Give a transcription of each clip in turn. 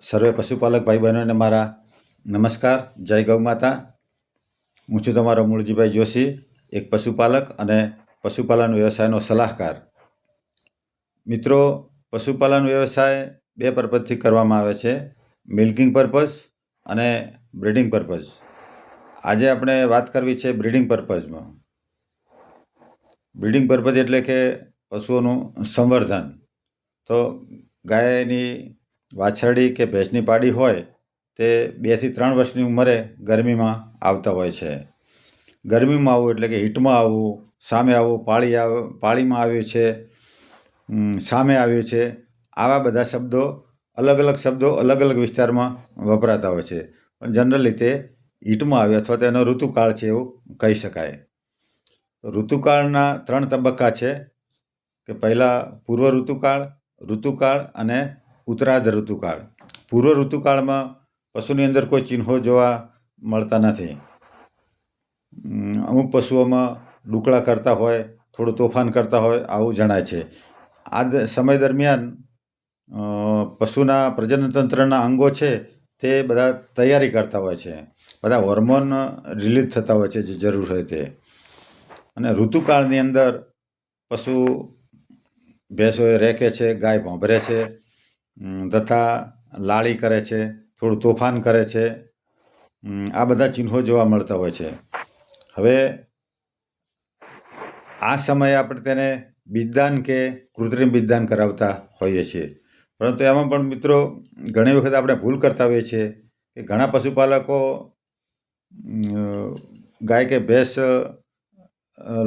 સર્વે પશુપાલક ભાઈ બહેનોને મારા નમસ્કાર. જય ગૌ માતા. હું છું તમારો મૂળજીભાઈ જોશી, એક પશુપાલક અને પશુપાલન વ્યવસાયનો સલાહકાર. મિત્રો, પશુપાલન વ્યવસાય બે પર્પઝથી કરવામાં આવે છે: મિલ્કિંગ પર્પઝ અને બ્રીડિંગ પર્પઝ. આજે આપણે વાત કરવી છે બ્રીડિંગ પર્પઝમાં. બ્રીડિંગ પર્પઝ એટલે કે પશુઓનું સંવર્ધન. તો ગાયની વાછરડી કે ભેંસની પાડી હોય તે 2 થી 3 વર્ષની ઉંમરે ગરમીમાં આવતા હોય છે. ગરમીમાં આવવું એટલે કે હીટમાં આવવું, સામે આવવું, પાળીમાં આવ્યું છે, સામે આવ્યું છે, આવા બધા શબ્દો, અલગ અલગ વિસ્તારમાં વપરાતા હોય છે. પણ જનરલી તે હીટમાં આવે અથવા તેનો ઋતુકાળ છે એવું કહી શકાય. ઋતુકાળના 3 તબક્કા છે કે પહેલાં પૂર્વ ઋતુકાળ અને ઉત્તરાર્ધ ઋતુકાળ. પૂર્વ ઋતુકાળમાં પશુની અંદર કોઈ ચિહ્નો જોવા મળતા નથી. અમુક પશુઓમાં ડૂકળા કરતા હોય, થોડું તોફાન કરતા હોય આવું જણાય છે. આ સમય દરમિયાન પશુના પ્રજનન તંત્રના અંગો છે તે બધા તૈયારી કરતા હોય છે. બધા હોર્મોન રિલીઝ થતા હોય છે જે જરૂર હોય તે. અને ઋતુકાળની અંદર પશુ ભેંસો રેકે છે, ગાય ભોંભરે છે તથા લાળી કરે છે, થોડું તોફાન કરે છે. આ બધા ચિહ્નો જોવા મળતા હોય છે. હવે આ સમયે આપણે તેને બીજદાન કે કૃત્રિમ બીજદાન કરાવતા હોઈએ છીએ. પરંતુ એમાં પણ મિત્રો ઘણી વખત આપણે ભૂલ કરતા હોઈએ છીએ કે ઘણા પશુપાલકો ગાય કે ભેંસ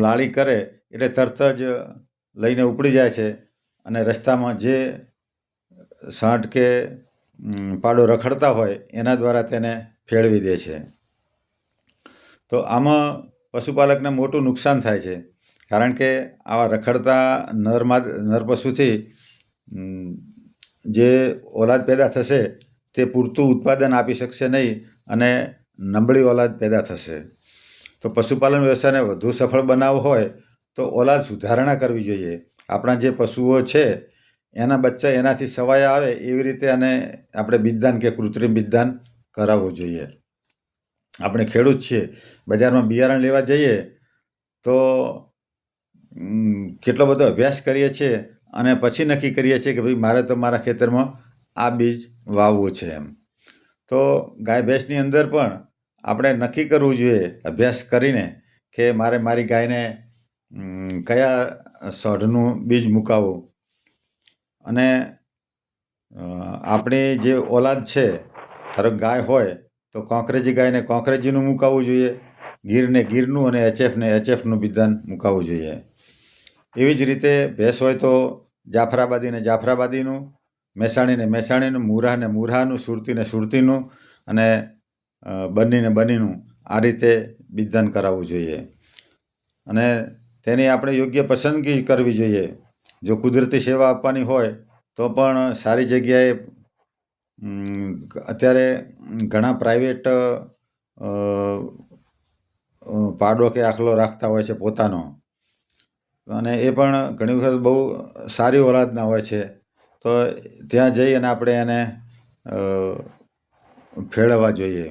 લાળી કરે એટલે તરત જ લઈને ઉપડી જાય છે અને રસ્તામાં જે સાંઠ કે પાડો રખડતા હોય એના દ્વારા તેને ફેરવી દે છે. તો આમાં પશુપાલકને મોટું નુકસાન થાય છે, કારણ કે આવા રખડતા નર પશુથી જે ઓલાદ પેદા થશે તે પૂરતું ઉત્પાદન આપી શકશે નહીં અને નબળી ઓલાદ પેદા થશે. તો પશુપાલન વ્યવસાયને વધુ સફળ બનાવવો હોય તો ઓલાદ સુધારણા કરવી જોઈએ. આપણા જે પશુઓ છે એના બચ્ચા એનાથી સવાયા આવે એવી રીતે અને આપણે બીજદાન કે કૃત્રિમ બીજદાન કરાવવું જોઈએ. આપણે ખેડૂત છીએ, બજારમાં બિયારણ લેવા જઈએ તો કેટલો બધો અભ્યાસ કરીએ છીએ અને પછી નક્કી કરીએ છીએ કે ભાઈ મારે તો મારા ખેતરમાં આ બીજ વાવવું છે એમ. તો ગાય ભેંસની અંદર પણ આપણે નક્કી કરવું જોઈએ અભ્યાસ કરીને કે મારે મારી ગાયને કયા સોઢનું બીજ મુકાવવું. અને આપણી જે ઓલાદ છે, ધારો ગાય હોય તો કોંકરેજી ગાયને કોંકરેજીનું મુકાવવું જોઈએ, ગીરને ગીરનું અને એચએફને એચએફનું બીજદાન મુકાવવું જોઈએ. એવી જ રીતે ભેંસ હોય તો જાફરાબાદીને જાફરાબાદીનું, મહેસાણીને મહેસાણીનું, મુરાને મુરાનું, સુરતીને સુરતીનું અને બન્નીને બન્નીનું આ રીતે બીજદાન કરાવવું જોઈએ. અને તેની આપણે યોગ્ય પસંદગી કરવી જોઈએ. જો કુદરતી સેવા આપવાની હોય તો પણ સારી જગ્યાએ અત્યારે ઘણા પ્રાઇવેટ પાડો કે આખલો રાખતા હોય છે પોતાનો, અને એ પણ ઘણી વખત બહુ સારી ઓલાદના હોય છે. તો ત્યાં જઈ અને આપણે એને ફેરવવા જોઈએ.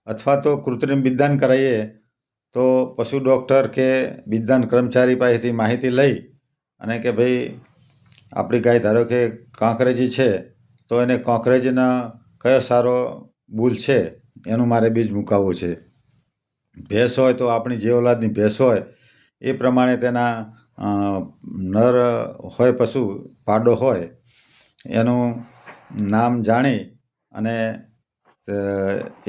અથવા તો કૃત્રિમ બીજદાન કરાવીએ તો પશુ ડૉક્ટર કે બીજદાન કર્મચારી પાસેથી માહિતી લઈ અને કે ભાઈ આપણી ગાય ધારો કે કાંકરેજી છે તો એને કાંકરેજીના કયો સારો બુલ છે એનું મારે બીજ મુકાવવું છે. ભેંસ હોય તો આપણી જે ઓલાદની ભેંસ હોય એ પ્રમાણે તેના નર હોય પશુ પાડો હોય એનું નામ જાણી અને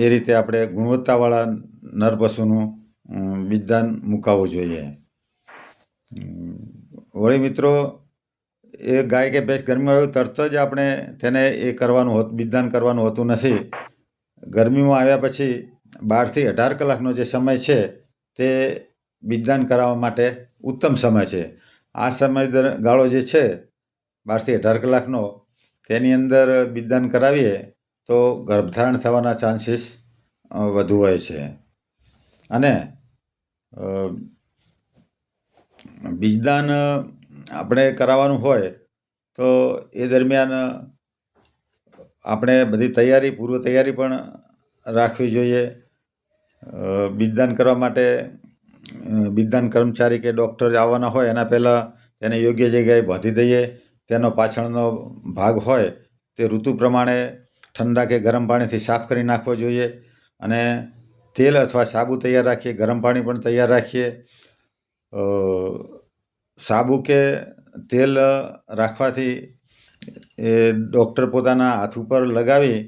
એ રીતે આપણે ગુણવત્તાવાળા નર પશુનું બીજદાન મુકાવવું જોઈએ. વળી મિત્રો, એ ગાય કે ભેંસ ગરમીમાં આવ્યું તરત જ આપણે તેને બીજદાન કરવાનું હોતું નથી. ગરમીમાં આવ્યા પછી 12 થી 18 કલાકનો જે સમય છે તે બીજદાન કરાવવા માટે ઉત્તમ સમય છે. આ સમય ગાળો જે છે 12 થી 18 કલાકનો, તેની અંદર બીજદાન કરાવીએ તો ગર્ભધારણ થવાના ચાન્સીસ વધુ હોય છે. અને બીજદાન આપણે કરાવવાનું હોય તો એ દરમિયાન આપણે બધી પૂર્વ તૈયારી પણ રાખવી જોઈએ. બીજદાન કરવા માટે બીજદાન કર્મચારી કે ડૉક્ટર આવવાના હોય એના પહેલાં તેને યોગ્ય જગ્યાએ બાંધી દઈએ. તેનો પાછળનો ભાગ હોય તે ઋતુ પ્રમાણે ઠંડા કે ગરમ પાણીથી સાફ કરી નાખવો જોઈએ. અને તેલ અથવા સાબુ તૈયાર રાખીએ, ગરમ પાણી પણ તૈયાર રાખીએ. સાબુ કે તેલ રાખવાથી એ ડૉક્ટર પોતાના હાથ ઉપર લગાવી,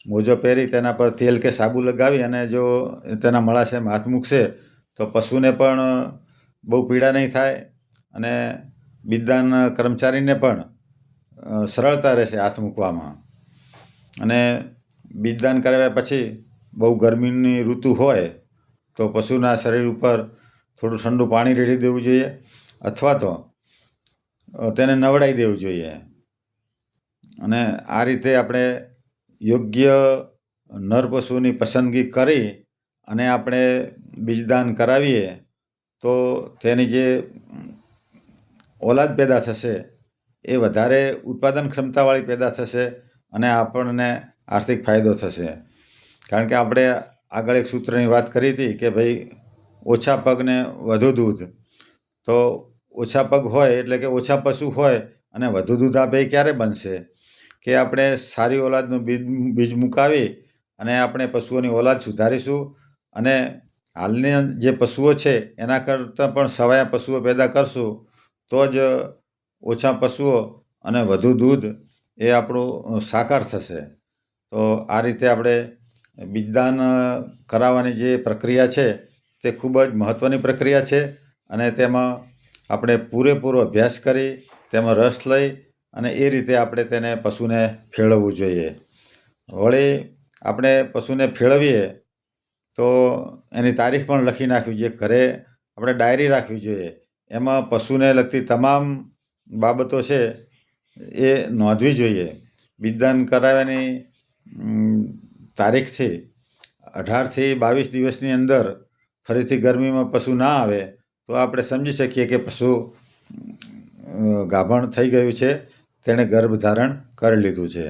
મોજો પહેરી તેના પર તેલ કે સાબુ લગાવી અને જો તેના મળાશયમાં હાથ મૂકશે તો પશુને પણ બહુ પીડા નહીં થાય અને બીજદાન કર્મચારીને પણ સરળતા રહેશે હાથ મૂકવામાં. અને બીજદાન કરાવ્યા પછી બહુ ગરમીની ઋતુ હોય તો પશુના શરીર ઉપર થોડું ઠંડુ પાણી રેડી દેવું જોઈએ અથવા તો તેને નવડાવી દેવું જોઈએ. અને આ રીતે આપણે યોગ્ય નર પશુની પસંદગી કરી અને આપણે બીજદાન કરાવીએ તો તેની જે ઓલાદ પેદા થશે એ વધારે ઉત્પાદન ક્ષમતાવાળી પેદા થશે અને આપણને આર્થિક ફાયદો થશે. કારણ કે આપણે આગળ એક સૂત્રની વાત કરી હતી કે ભાઈ ઓછા પગને વધુ દૂધ. તો ઓછા પગ હોય એટલે કે ઓછા પશુ હોય અને વધુ દૂધ આપે એ ક્યારે બનશે? કે આપણે સારી ઓલાદનું બીજ મુકાવી અને આપણે પશુઓની ઓલાદ સુધારીશું અને હાલની જે પશુઓ છે એના કરતાં પણ સવાયા પશુઓ પેદા કરશું તો જ ઓછા પશુઓ અને વધુ દૂધ એ આપણું સાકાર થશે. તો આ રીતે આપણે બીજદાન કરાવવાની જે પ્રક્રિયા છે તે ખૂબ જ મહત્ત્વની પ્રક્રિયા છે અને તેમાં આપણે પૂરેપૂરો અભ્યાસ કરી તેમાં રસ લઈ અને એ રીતે આપણે તેને પશુને ફેરવવું જોઈએ. વળી આપણે પશુને ફેરવીએ તો એની તારીખ પણ લખી નાખવી જોઈએ. ઘરે આપણે ડાયરી રાખવી જોઈએ. એમાં પશુને લગતી તમામ બાબતો છે એ નોંધવી જોઈએ. બીજદાન કરાવ્યાની તારીખથી 18થી 22 દિવસની અંદર ફરીથી ગરમીમાં પશુ ના આવે તો આપણે સમજી શકીએ કે પશુ ગાભણ થઈ ગયું છે, તેણે ગર્ભધારણ કરી લીધું છે.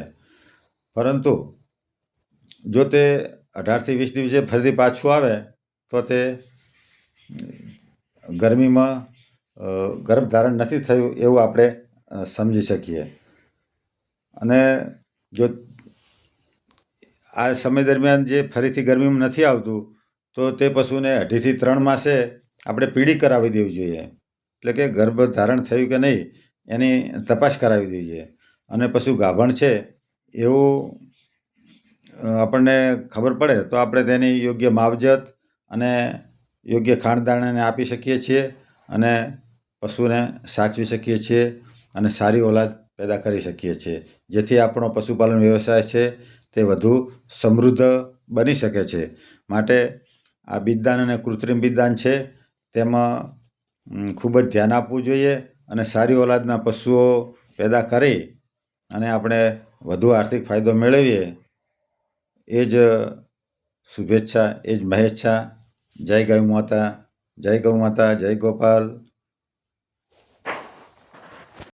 પરંતુ જો તે 18થી 20 દિવસે ફરીથી પાછું આવે તો તે ગરમીમાં ગર્ભધારણ નથી થયું એવું આપણે સમજી શકીએ. અને જો આ સમય દરમિયાન જે ફરીથી ગરમીમાં નથી આવતું તો તે પશુને 2.5થી 3 માસે આપણે પીડી કરાવી દેવી જોઈએ. એટલે કે ગર્ભધારણ થયું કે નહીં એની તપાસ કરાવી દેવી જોઈએ. અને પશુ ગાભણ છે એવું આપણને ખબર પડે તો આપણે તેની યોગ્ય માવજત અને યોગ્ય ખાણદાણાને આપી શકીએ છીએ અને પશુને સાચવી શકીએ છીએ અને સારી ઓલાદ પેદા કરી શકીએ છીએ, જેથી આપણો પશુપાલન વ્યવસાય છે તે વધુ સમૃદ્ધ બની શકે છે. માટે આ બીજદાન અને કૃત્રિમ બીજદાન છે તેમાં ખૂબ જ ધ્યાન આપવું જોઈએ અને સારી ઓલાદના પશુઓ પેદા કરી અને આપણે વધુ આર્થિક ફાયદો મેળવીએ એ જ શુભેચ્છા, એ જ મહેચ્છા. જય ગૌ માતા, જય ગૌ માતા, જય ગોપાલ.